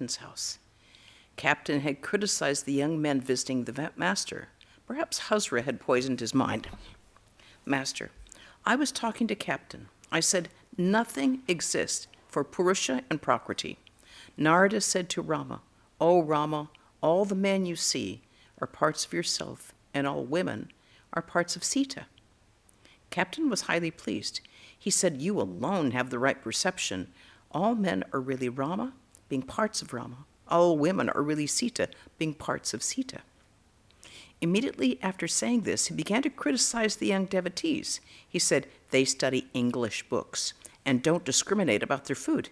Captain's house. Captain had criticized the young men visiting the master. Perhaps Hazra had poisoned his mind. Master, I was talking to Captain. I said, nothing exists for Purusha and Prakriti. Narada said to Rama, "O Rama, all the men you see are parts of yourself, and all women are parts of Sita." Captain was highly pleased. He said, "You alone have the right perception. All men are really Rama, being parts of Rama. All women are really Sita, being parts of Sita." Immediately after saying this, he began to criticize the young devotees. He said, "They study English books and don't discriminate about their food.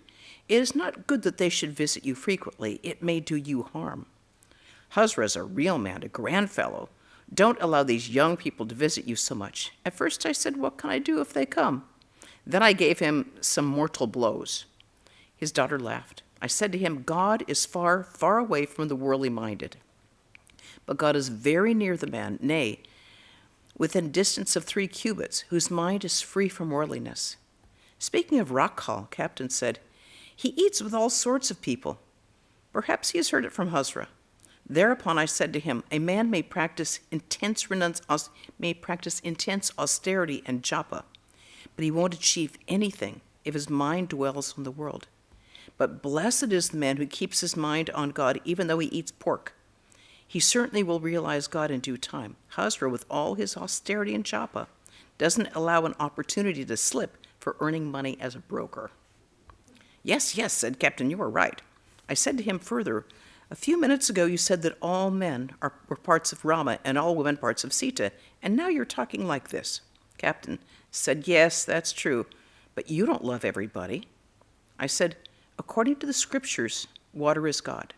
It is not good that they should visit you frequently. It may do you harm. Hazra is a real man, a grand fellow. Don't allow these young people to visit you so much." At first I said, "What can I do if they come?" Then I gave him some mortal blows. His daughter laughed. I said to him, "God is far, far away from the worldly minded. But God is very near the man, nay, within distance of 3 cubits, whose mind is free from worldliness." Speaking of Rakhal, Captain said, "He eats with all sorts of people. Perhaps he has heard it from Hazra." Thereupon I said to him, "A man may practice intense austerity and japa, but he won't achieve anything if his mind dwells on the world. But blessed is the man who keeps his mind on God even though he eats pork. He certainly will realize God in due time. Hazra, with all his austerity and japa, doesn't allow an opportunity to slip for earning money as a broker." "Yes, yes," said Captain, "you are right." I said to him further, "A few minutes ago you said that all men were parts of Rama and all women parts of Sita, and now you're talking like this." Captain said, "Yes, that's true, but you don't love everybody." I said, "According to the scriptures, water is God.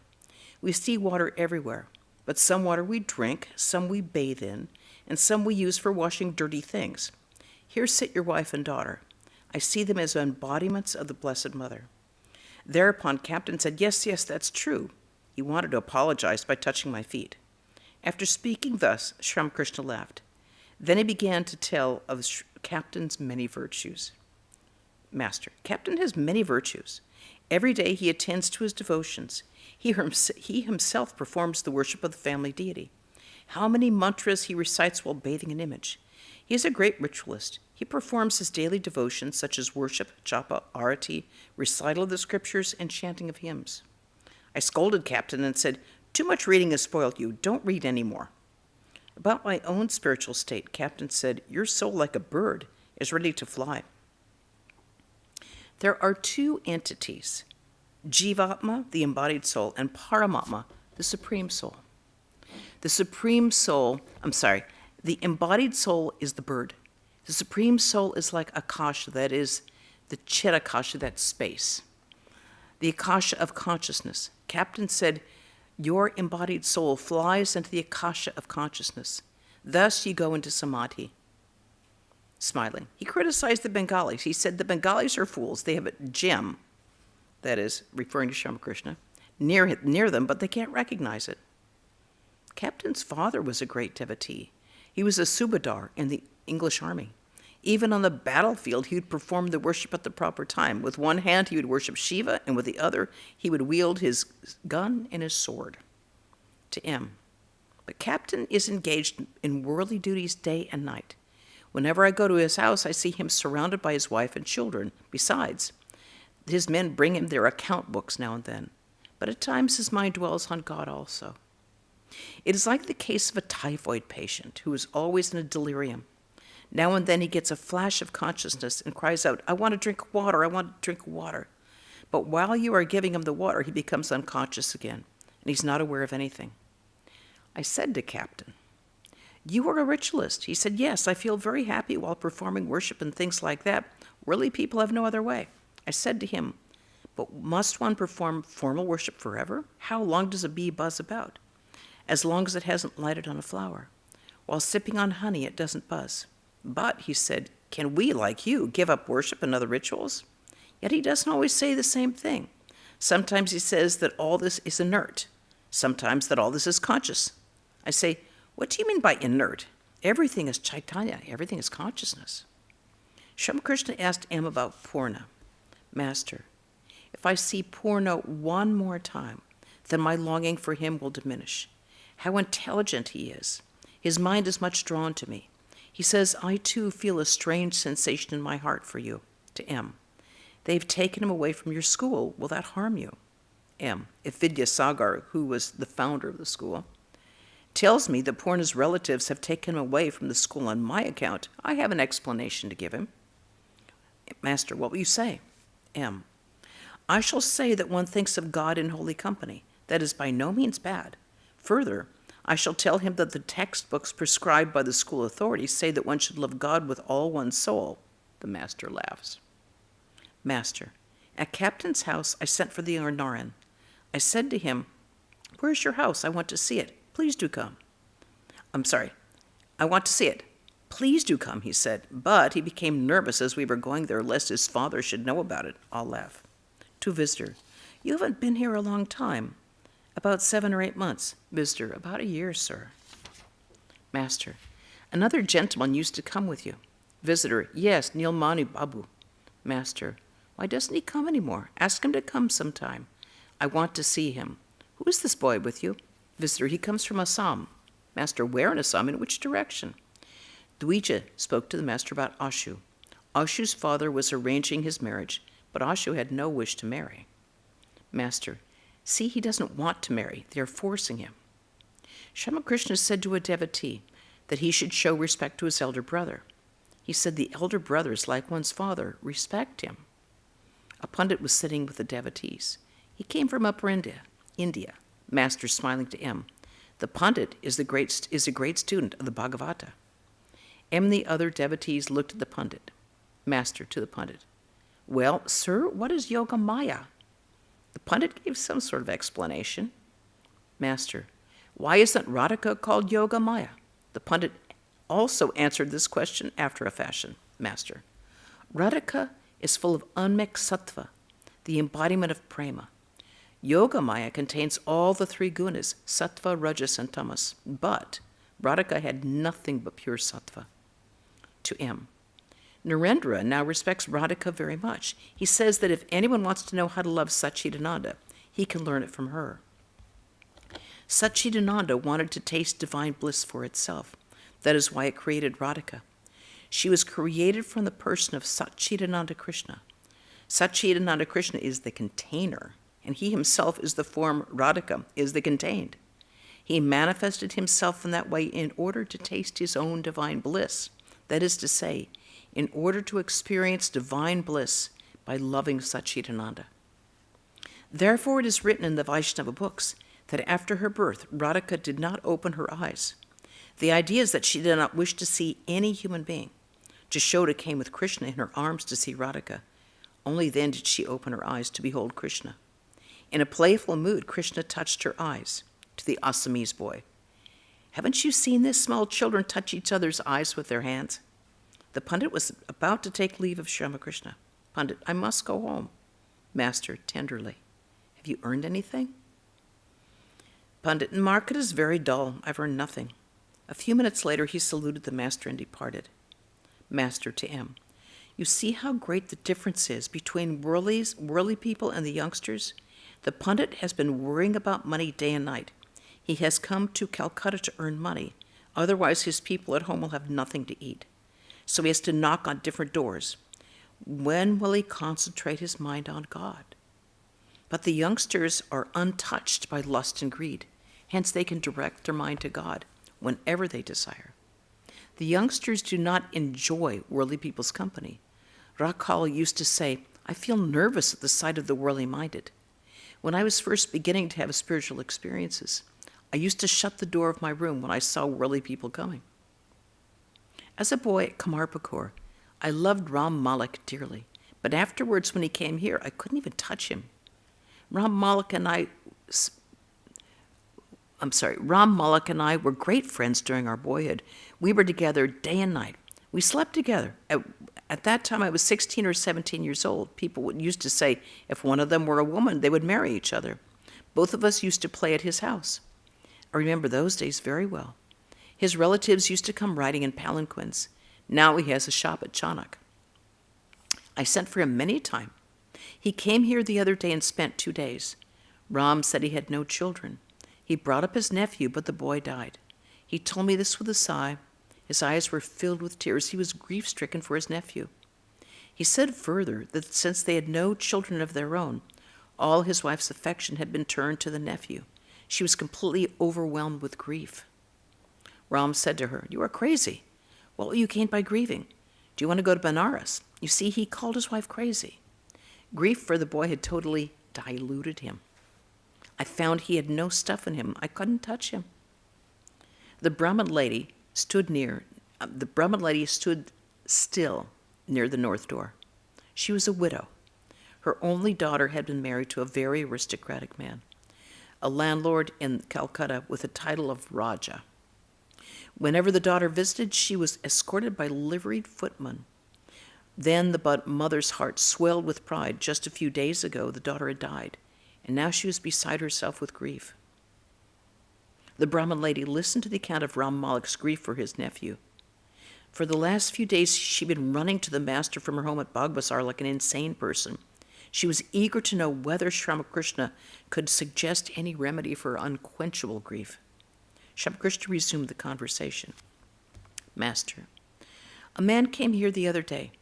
We see water everywhere, but some water we drink, some we bathe in, and some we use for washing dirty things. Here sit your wife and daughter. I see them as embodiments of the Blessed Mother." Thereupon Captain said, "Yes, yes, that's true." He wanted to apologize by touching my feet. After speaking thus, Sri Ramakrishna laughed. Then he began to tell of Captain's many virtues. Master, Captain has many virtues. Every day he attends to his devotions. He himself performs the worship of the family deity. How many mantras he recites while bathing an image. He is a great ritualist. He performs his daily devotions such as worship, japa, arati, recital of the scriptures, and chanting of hymns. I scolded Captain and said, "Too much reading has spoiled you. Don't read any more." About my own spiritual state, Captain said, "Your soul, like a bird, is ready to fly." There are 2 entities, Jivatma, the embodied soul, and Paramatma, the supreme soul. The embodied soul is the bird. The supreme soul is like Akasha, that is the Chirakasha, that's space. The Akasha of consciousness. Captain said, your embodied soul flies into the Akasha of consciousness. Thus you go into Samadhi. Smiling. He criticized the Bengalis. He said the Bengalis are fools. They have a gem, that is, referring to Sri Ramakrishna, near them, but they can't recognize it. Captain's father was a great devotee. He was a subadar in the English army. Even on the battlefield, he would perform the worship at the proper time. With one hand, he would worship Shiva, and with the other, he would wield his gun and his sword. To M. But Captain is engaged in worldly duties day and night. Whenever I go to his house, I see him surrounded by his wife and children. Besides, his men bring him their account books now and then. But at times, his mind dwells on God also. It is like the case of a typhoid patient who is always in a delirium. Now and then he gets a flash of consciousness and cries out, "I want to drink water, I want to drink water." But while you are giving him the water, he becomes unconscious again, and he's not aware of anything. I said to Captain, "You are a ritualist." He said, "Yes, I feel very happy while performing worship and things like that. Worldly people have no other way." I said to him, "But must one perform formal worship forever? How long does a bee buzz about? As long as it hasn't lighted on a flower. While sipping on honey, it doesn't buzz." But, he said, "Can we, like you, give up worship and other rituals?" Yet he doesn't always say the same thing. Sometimes he says that all this is inert. Sometimes that all this is conscious. I say, "What do you mean by inert? Everything is Chaitanya. Everything is consciousness." Sri Ramakrishna asked M about Purna. Master, if If I see Purna one more time, then my longing for him will diminish. How intelligent he is. His mind is much drawn to me. He says, I too feel a strange sensation in my heart for you. To M. They've taken him away from your school. Will that harm you? M. If Vidyasagar, who was the founder of the school, tells me that Purna's relatives have taken him away from the school on my account, I have an explanation to give him. Master, what will you say? M. I shall say that one thinks of God in holy company. That is by no means bad. Further, I shall tell him that the textbooks prescribed by the school authorities say that one should love God with all one's soul. The master laughs. Master, at Captain's house I sent for the Arnaran. I said to him, where's your house? I want to see it. Please do come. I want to see it. Please do come, he said, but he became nervous as we were going there lest his father should know about it. I'll laugh. To visitor, you haven't been here a long time. About 7 or 8 months. Visitor, about a year, sir. Master, another gentleman used to come with you. Visitor, yes, Nilmani Babu. Master, why doesn't he come anymore? Ask him to come sometime. I want to see him. Who is this boy with you? Visitor, he comes from Assam. Master, where in Assam? In which direction? Dvija spoke to the master about Ashu. Ashu's father was arranging his marriage, but Ashu had no wish to marry. Master, see, he doesn't want to marry. They are forcing him. Sri Ramakrishna said to a devotee that he should show respect to his elder brother. He said the elder brother is like one's father. Respect him. A pundit was sitting with the devotees. He came from Upper India. Master smiling to M. The pundit is a great student of the Bhagavata. M. The other devotees looked at the pundit. Master to the pundit. Well, sir, what is Yoga Maya? The pundit gave some sort of explanation. Master, why isn't Radhika called Yoga Maya? The pundit also answered this question after a fashion. Master, Radhika is full of unmixed sattva, the embodiment of prema. Yoga Maya contains all the 3 gunas, sattva, rajas, and tamas, but Radhika had nothing but pure sattva. To M. Narendra now respects Radhika very much. He says that if anyone wants to know how to love Satchidananda, he can learn it from her. Satchidananda wanted to taste divine bliss for itself. That is why it created Radhika. She was created from the person of Satchidananda Krishna. Satchidananda Krishna is the container, and he himself is the form. Radhika is the contained. He manifested himself in that way in order to taste his own divine bliss. That is to say, in order to experience divine bliss by loving Satchidananda. Therefore, it is written in the Vaishnava books that after her birth, Radhika did not open her eyes. The idea is that she did not wish to see any human being. Jashoda came with Krishna in her arms to see Radhika. Only then did she open her eyes to behold Krishna. In a playful mood, Krishna touched her eyes. To the Assamese boy, haven't you seen this? Small children touch each other's eyes with their hands. The pundit was about to take leave of Sri Ramakrishna. Pundit, I must go home. Master, tenderly, have you earned anything? Pundit, market is very dull. I've earned nothing. A few minutes later, he saluted the master and departed. Master to M. You see how great the difference is between worldly people and the youngsters? The pundit has been worrying about money day and night. He has come to Calcutta to earn money. Otherwise, his people at home will have nothing to eat. So he has to knock on different doors. When will he concentrate his mind on God? But the youngsters are untouched by lust and greed. Hence, they can direct their mind to God whenever they desire. The youngsters do not enjoy worldly people's company. Rakhal used to say, I feel nervous at the sight of the worldly minded. When I was first beginning to have spiritual experiences, I used to shut the door of my room when I saw worldly people coming. As a boy at Kamarpukur, I loved Ram Malik dearly, but afterwards when he came here, I couldn't even touch him. Ram Malik and I were great friends during our boyhood. We were together day and night. We slept together. At that time, I was 16 or 17 years old. People used to say if one of them were a woman, they would marry each other. Both of us used to play at his house. I remember those days very well. His relatives used to come riding in palanquins. Now he has a shop at Chanak. I sent for him many a time. He came here the other day and spent 2 days. Ram said he had no children. He brought up his nephew, but the boy died. He told me this with a sigh. His eyes were filled with tears. He was grief-stricken for his nephew. He said further that since they had no children of their own, all his wife's affection had been turned to the nephew. She was completely overwhelmed with grief. Ram said to her, "You are crazy. What will you gain by grieving? Do you want to go to Benares?" You see, he called his wife crazy. Grief for the boy had totally diluted him. I found he had no stuff in him. I couldn't touch him. The Brahmin lady stood still near the north door. She was a widow. Her only daughter had been married to a very aristocratic man, a landlord in Calcutta with the title of Raja. Whenever the daughter visited, she was escorted by liveried footmen. Then the mother's heart swelled with pride. Just a few days ago, the daughter had died, and now she was beside herself with grief. The Brahmin lady listened to the account of Ram Malik's grief for his nephew. For the last few days, she'd been running to the master from her home at Bagbazar like an insane person. She was eager to know whether Sri Ramakrishna could suggest any remedy for her unquenchable grief. Sri Ramakrishna resumed the conversation. "Master, a man came here the other day.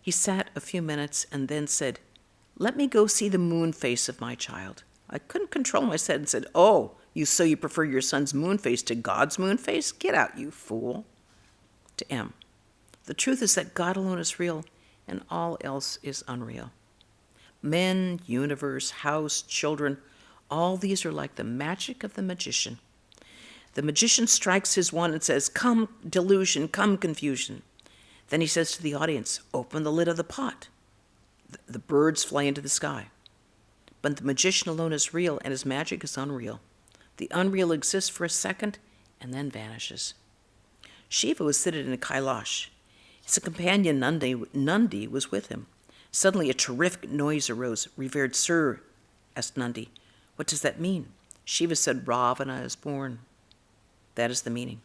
He sat a few minutes and then said, 'Let me go see the moon face of my child.' I couldn't control myself and said, 'Oh, so you prefer your son's moon face to God's moon face? Get out, you fool.' To M. The truth is that God alone is real and all else is unreal. Men, universe, house, children, all these are like the magic of the magician. The magician strikes his wand and says, 'Come delusion, come confusion.' Then he says to the audience, 'Open the lid of the pot.' The birds fly into the sky. But the magician alone is real and his magic is unreal. The unreal exists for a second and then vanishes. Shiva was seated in a Kailash. His companion Nandi was with him. Suddenly a terrific noise arose. 'Revered Sir,' asked Nandi, 'what does that mean?' Shiva said, 'Ravana is born.' That is the meaning.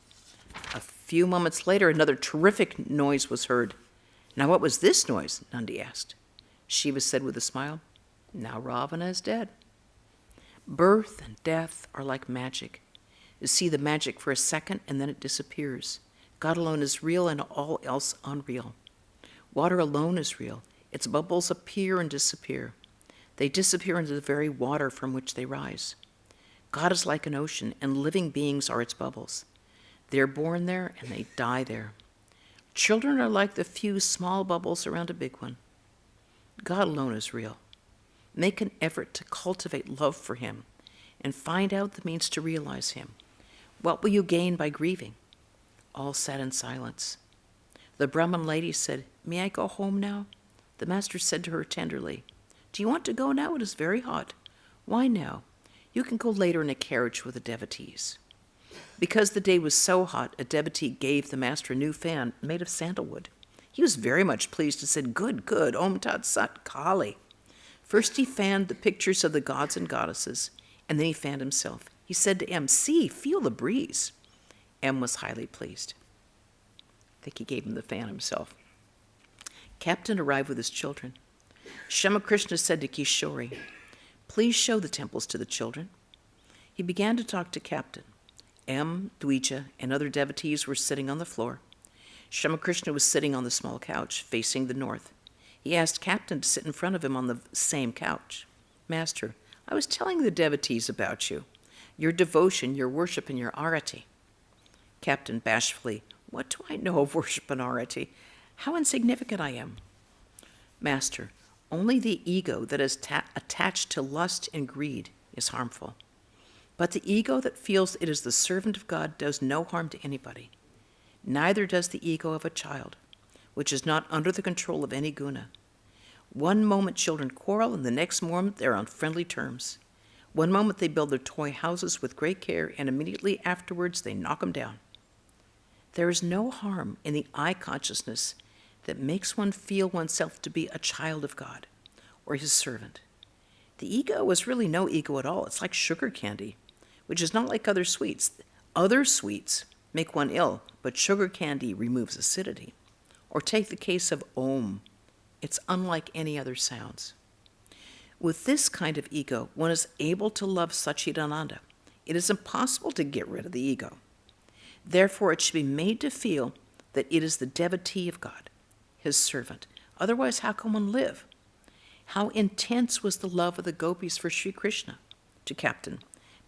A few moments later, another terrific noise was heard. 'Now what was this noise?' Nandi asked. Shiva said with a smile, 'Now Ravana is dead.' Birth and death are like magic. You see the magic for a second and then it disappears. God alone is real and all else unreal. Water alone is real. Its bubbles appear and disappear. They disappear into the very water from which they rise. God is like an ocean, and living beings are its bubbles. They are born there and they die there. Children are like the few small bubbles around a big one. God alone is real. Make an effort to cultivate love for him and find out the means to realize him. What will you gain by grieving? All sat in silence. The Brahmin lady said, 'May I go home now?' The master said to her tenderly, 'Do you want to go now? It is very hot.' 'Why now? You can go later in a carriage with the devotees.' Because the day was so hot, a devotee gave the master a new fan made of sandalwood. He was very much pleased and said, 'Good, good, Om Tat Sat Kali.' First he fanned the pictures of the gods and goddesses, and then he fanned himself. He said to M, 'See, feel the breeze.' M was highly pleased. I think he gave him the fan himself. Captain arrived with his children. Sri Ramakrishna said to Kishori, 'Please show the temples to the children.' He began to talk to Captain. M, Dvija, and other devotees were sitting on the floor. Sri Ramakrishna was sitting on the small couch, facing the north. He asked Captain to sit in front of him on the same couch. 'Master, I was telling the devotees about you, your devotion, your worship, and your arati.' Captain bashfully, 'What do I know of worship and arati? How insignificant I am.' 'Master, only the ego that is attached to lust and greed is harmful. But the ego that feels it is the servant of God does no harm to anybody. Neither does the ego of a child, which is not under the control of any guna. One moment children quarrel, and the next moment they're on friendly terms. One moment they build their toy houses with great care, and immediately afterwards they knock them down. There is no harm in the I consciousness that makes one feel oneself to be a child of God or his servant. The ego is really no ego at all. It's like sugar candy, which is not like other sweets. Other sweets make one ill, but sugar candy removes acidity. Or take the case of Om. It's unlike any other sounds. With this kind of ego, one is able to love Satchidananda. It is impossible to get rid of the ego. Therefore, it should be made to feel that it is the devotee of God, his servant. Otherwise, how can one live? How intense was the love of the gopis for Sri Krishna? To Captain,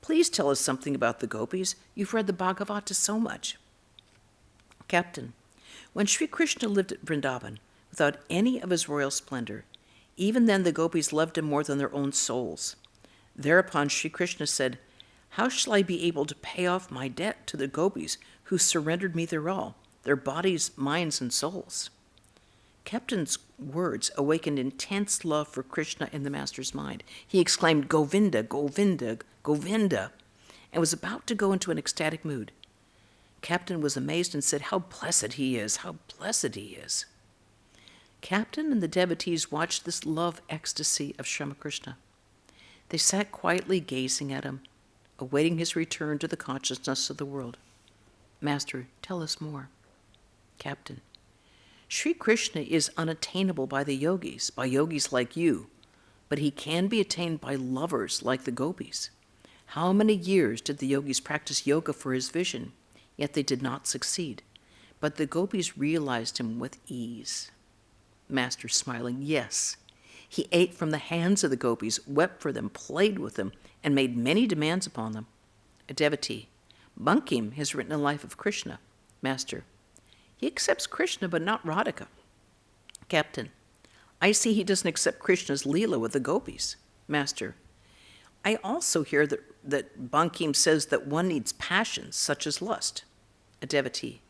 please tell us something about the gopis. You've read the Bhagavata so much. Captain, when Sri Krishna lived at Vrindavan, without any of his royal splendor, even then the gopis loved him more than their own souls. Thereupon Sri Krishna said, "How shall I be able to pay off my debt to the gopis who surrendered me their all, their bodies, minds, and souls?" Captain's words awakened intense love for Krishna in the master's mind. He exclaimed, "Govinda, Govinda, Govinda," and was about to go into an ecstatic mood. Captain was amazed and said, "How blessed he is, how blessed he is." Captain and the devotees watched this love ecstasy of Sri Ramakrishna. They sat quietly gazing at him, awaiting his return to the consciousness of the world. Master, tell us more. Captain, Sri Krishna is unattainable by the yogis like you, but he can be attained by lovers like the gopis. How many years did the yogis practice yoga for his vision? Yet they did not succeed. But the gopis realized him with ease. Master, smiling, yes. He ate from the hands of the gopis, wept for them, played with them, and made many demands upon them. A devotee, Bankim has written a life of Krishna. Master, he accepts Krishna, but not Radhika. Captain, I see he doesn't accept Krishna's Leela with the gopis. Master, I also hear that Bankim says that one needs passions such as lust. A devotee,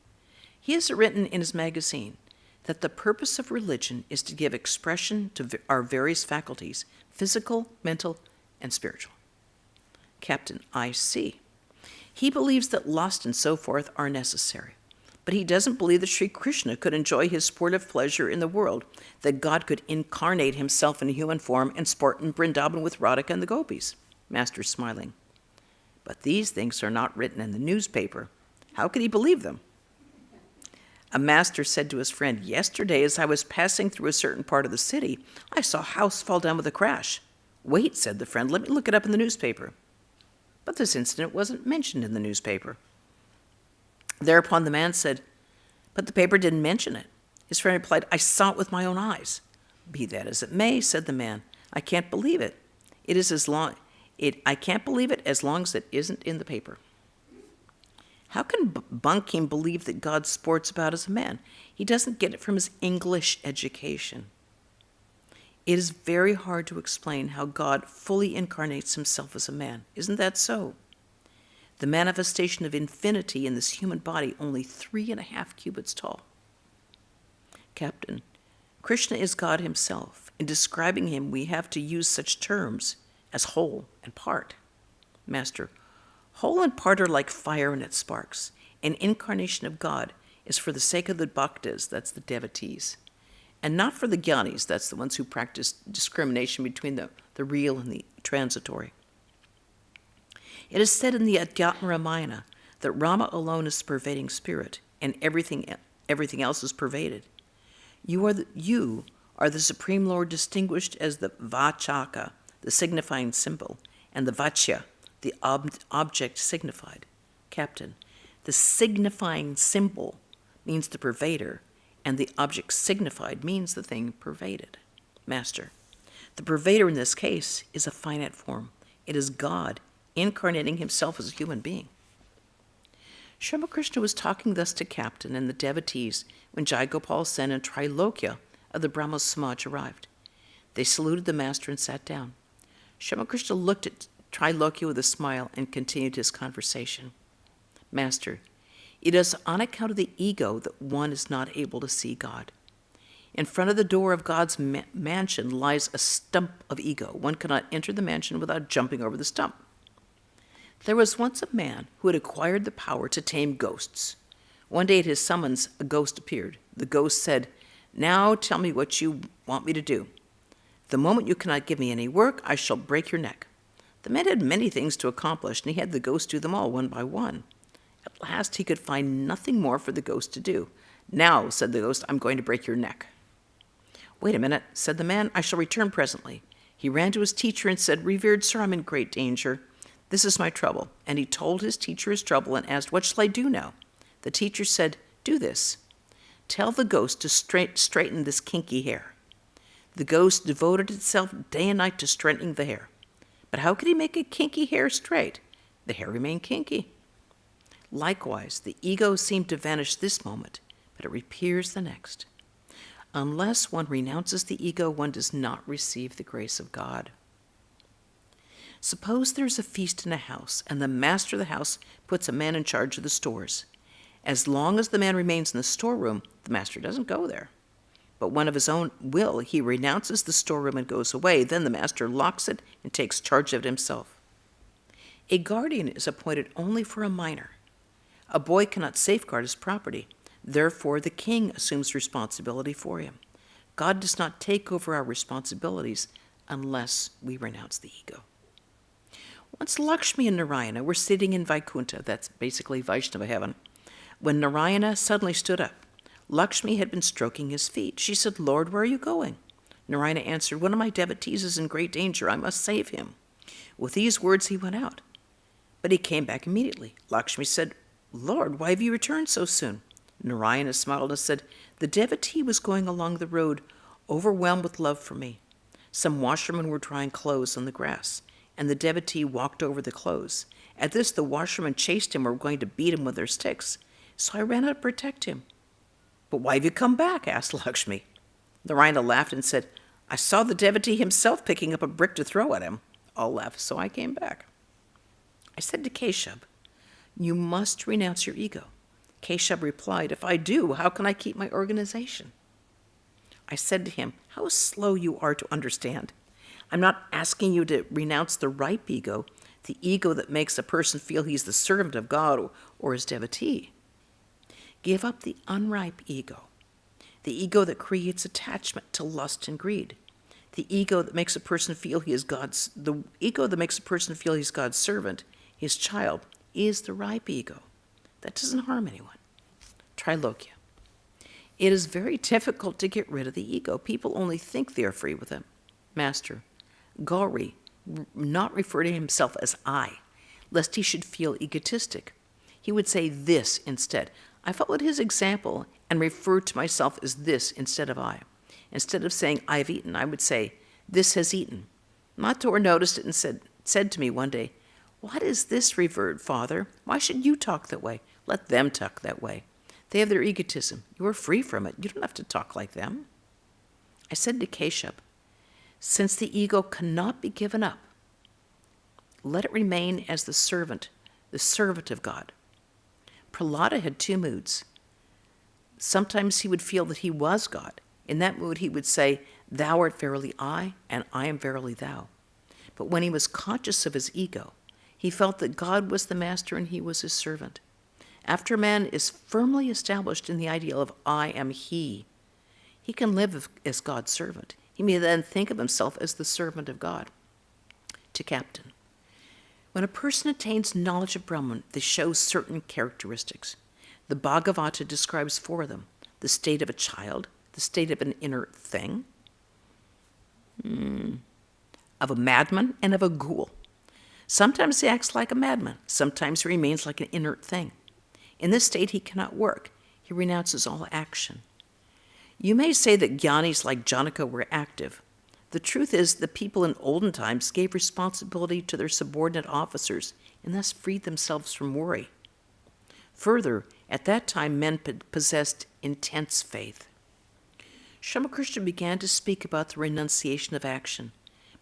he has written in his magazine that the purpose of religion is to give expression to our various faculties, physical, mental, and spiritual. Captain, I see. He believes that lust and so forth are necessary, but he doesn't believe that Sri Krishna could enjoy his sportive pleasure in the world, that God could incarnate himself in human form and sport in Vrindavan with Radhika and the gopis. Master, smiling, but these things are not written in the newspaper. How could he believe them? A master said to his friend, "Yesterday, as I was passing through a certain part of the city, I saw a house fall down with a crash." "Wait," said the friend, "let me look it up in the newspaper." But this incident wasn't mentioned in the newspaper. Thereupon the man said, "But the paper didn't mention it." His friend replied, "I saw it with my own eyes." "Be that as it may," said the man, "I can't believe it. I can't believe it as long as it isn't in the paper." How can Bankim believe that God sports about as a man? He doesn't get it from his English education. It is very hard to explain how God fully incarnates himself as a man. Isn't that so? The manifestation of infinity in this human body, only 3.5 cubits tall. Captain, Krishna is God himself. In describing him, we have to use such terms as whole and part. Master, whole and part are like fire and its sparks. An incarnation of God is for the sake of the bhaktas, that's the devotees, and not for the jnanis, that's the ones who practice discrimination between the real and the transitory. It is said in the Adhyatma Ramayana that Rama alone is the pervading spirit, and everything else is pervaded. You are the Supreme Lord, distinguished as the Vachaka, the signifying symbol, and the Vachya, the object signified. Captain, the signifying symbol means the pervader, and the object signified means the thing pervaded. Master, the pervader in this case is a finite form. It is God incarnating himself as a human being. Sri Ramakrishna was talking thus to Captain and the devotees when Jayagopal Sen and Trilokya of the Brahmo Samaj arrived. They saluted the master and sat down. Sri Ramakrishna looked at Trilokya with a smile and continued his conversation. Master, it is on account of the ego that one is not able to see God. In front of the door of God's mansion lies a stump of ego. One cannot enter the mansion without jumping over the stump. There was once a man who had acquired the power to tame ghosts. One day at his summons, a ghost appeared. The ghost said, "Now tell me what you want me to do. The moment you cannot give me any work, I shall break your neck." The man had many things to accomplish, and he had the ghost do them all one by one. At last he could find nothing more for the ghost to do. "Now," said the ghost, "I'm going to break your neck." "Wait a minute," said the man, "I shall return presently." He ran to his teacher and said, "Revered sir, I'm in great danger. This is my trouble." And he told his teacher his trouble and asked, "What shall I do now?" The teacher said, "Do this. Tell the ghost to straighten this kinky hair." The ghost devoted itself day and night to straightening the hair. But how could he make a kinky hair straight? The hair remained kinky. Likewise, the ego seemed to vanish this moment, but it reappears the next. Unless one renounces the ego, one does not receive the grace of God. Suppose there's a feast in a house, and the master of the house puts a man in charge of the stores. As long as the man remains in the storeroom, the master doesn't go there. But when of his own will he renounces the storeroom and goes away, then the master locks it and takes charge of it himself. A guardian is appointed only for a minor. A boy cannot safeguard his property. Therefore, the king assumes responsibility for him. God does not take over our responsibilities unless we renounce the ego. Once Lakshmi and Narayana were sitting in Vaikuntha, that's basically Vaishnava heaven, when Narayana suddenly stood up. Lakshmi had been stroking his feet. She said, "Lord, where are you going?" Narayana answered, "One of my devotees is in great danger. I must save him." With these words, he went out. But he came back immediately. Lakshmi said, "Lord, why have you returned so soon?" Narayana smiled and said, "The devotee was going along the road, overwhelmed with love for me. Some washermen were drying clothes on the grass, and the devotee walked over the clothes. At this, the washermen chased him or were going to beat him with their sticks. So I ran out to protect him." "But why have you come back?" asked Lakshmi. Narayana laughed and said, "I saw the devotee himself picking up a brick to throw at him." All laughed, so I came back. I said to Keshab, "You must renounce your ego." Keshab replied, "If I do, how can I keep my organization?" I said to him, "How slow you are to understand. I'm not asking you to renounce the ripe ego, the ego that makes a person feel he's the servant of God or his devotee. Give up the unripe ego, the ego that creates attachment to lust and greed, the ego that makes a person feel he's God's servant, his child, is the ripe ego. That doesn't harm anyone." Trilokya. It is very difficult to get rid of the ego. People only think they are free with him. Master, Gauri not refer to himself as I, lest he should feel egotistic. He would say this instead. I followed his example and referred to myself as this instead of I. Instead of saying, "I've eaten," I would say, "This has eaten." Mathur noticed it and said to me one day, "What is this, revered father? Why should you talk that way? Let them talk that way. They have their egotism. You are free from it. You don't have to talk like them." I said to Keshab, "Since the ego cannot be given up, let it remain as the servant of God." Prahlada had two moods. Sometimes he would feel that he was God. In that mood, he would say, "Thou art verily I, and I am verily thou." But when he was conscious of his ego, he felt that God was the master and he was his servant. After man is firmly established in the ideal of I am he, he can live as God's servant. He may then think of himself as the servant of God. To Captain. When a person attains knowledge of Brahman, they show certain characteristics. The Bhagavata describes four of them: the state of a child, the state of an inert thing, of a madman, and of a ghoul. Sometimes he acts like a madman. Sometimes he remains like an inert thing. In this state, he cannot work. He renounces all action. You may say that jnanis like Janaka were active. The truth is, the people in olden times gave responsibility to their subordinate officers and thus freed themselves from worry. Further, at that time, men possessed intense faith. Sri Ramakrishna began to speak about the renunciation of action,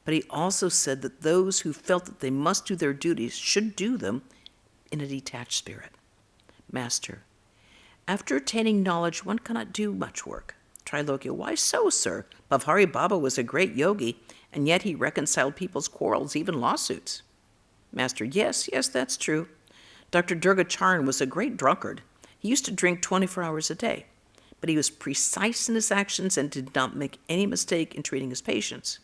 but he also said that those who felt that they must do their duties should do them in a detached spirit. Master, after attaining knowledge, one cannot do much work. Trilokya, why so, sir? Bhavhari Baba was a great yogi, and yet he reconciled people's quarrels, even lawsuits. Master, yes, that's true. Dr. Durgacharan was a great drunkard. He used to drink 24 hours a day, but he was precise in his actions and did not make any mistake in treating his patients.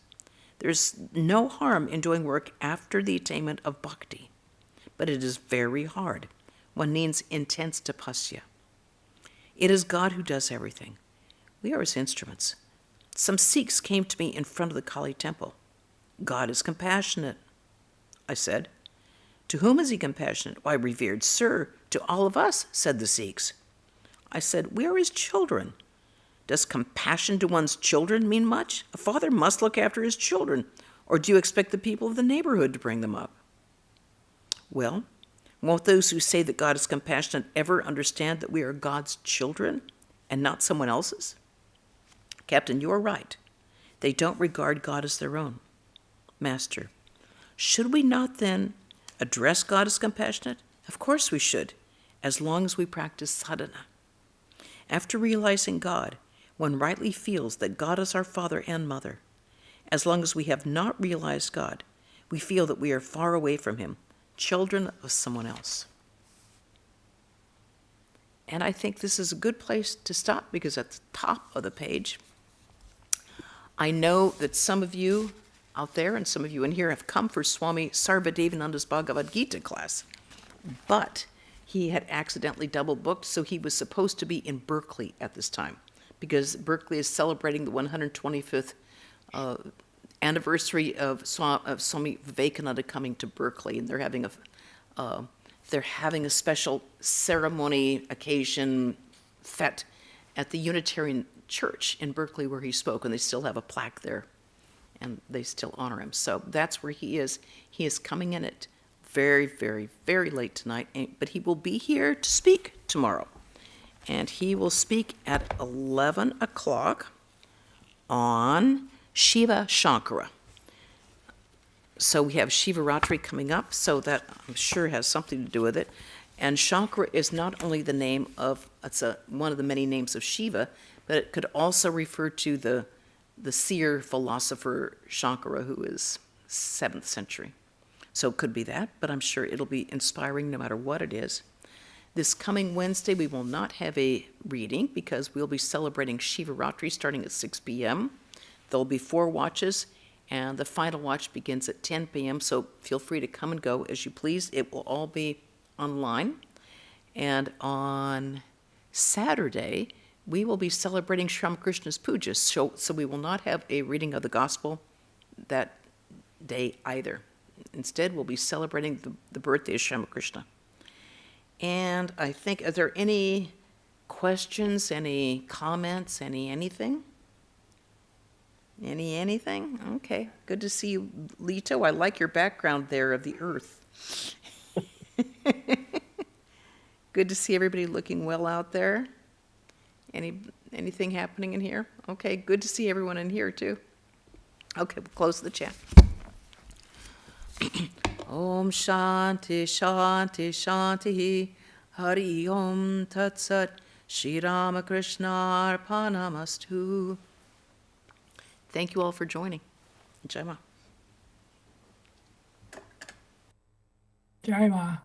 There's no harm in doing work after the attainment of bhakti, but it is very hard. One needs intense tapasya. It is God who does everything. We are his instruments. Some Sikhs came to me in front of the Kali temple. God is compassionate. I said. To whom is he compassionate? Why, revered sir, to all of us, said the Sikhs. I said, we are his children. Does compassion to one's children mean much? A father must look after his children, or do you expect the people of the neighborhood to bring them up? Well, won't those who say that God is compassionate ever understand that we are God's children and not someone else's? Captain, you are right. They don't regard God as their own. Master, should we not then address God as compassionate? Of course we should, as long as we practice sadhana. After realizing God, one rightly feels that God is our father and mother. As long as we have not realized God, we feel that we are far away from him, children of someone else. And I think this is a good place to stop, because at the top of the page, I know that some of you out there and some of you in here have come for Swami Sarvadevananda's Bhagavad Gita class, but he had accidentally double booked, so he was supposed to be in Berkeley at this time, because Berkeley is celebrating the 125th anniversary of Swami Vivekananda coming to Berkeley, and they're having a special ceremony, occasion, fete at the Unitarian Church in Berkeley where he spoke, and they still have a plaque there, and they still honor him. So that's where he is. He is coming in at very, very, very late tonight, but he will be here to speak tomorrow. And he will speak at 11 o'clock on Shiva Shankara. So we have Shivaratri coming up, so that I'm sure has something to do with it. And Shankara is not only the name of, one of the many names of Shiva, but it could also refer to the seer philosopher Shankara, who is 7th century. So it could be that, but I'm sure it'll be inspiring no matter what it is. This coming Wednesday, we will not have a reading because we'll be celebrating Shivaratri starting at 6 p.m. There'll be 4 watches, and the final watch begins at 10 p.m., so feel free to come and go as you please. It will all be online. And on Saturday, we will be celebrating Sri Ramakrishna's puja, so we will not have a reading of the Gospel that day either. Instead, we'll be celebrating the birthday of Sri Ramakrishna. And I think, are there any questions, any comments, anything? Anything? Okay, good to see you, Lito. I like your background there of the earth. Good to see everybody looking well out there. Anything happening in here? Okay, good to see everyone in here too. Okay, we'll close the chat. Om Shanti Shanti Shanti Hari Om Tat Sat Sri Ramakrishna Arpanamastu. Thank you all for joining. Jai Ma. Jai Ma.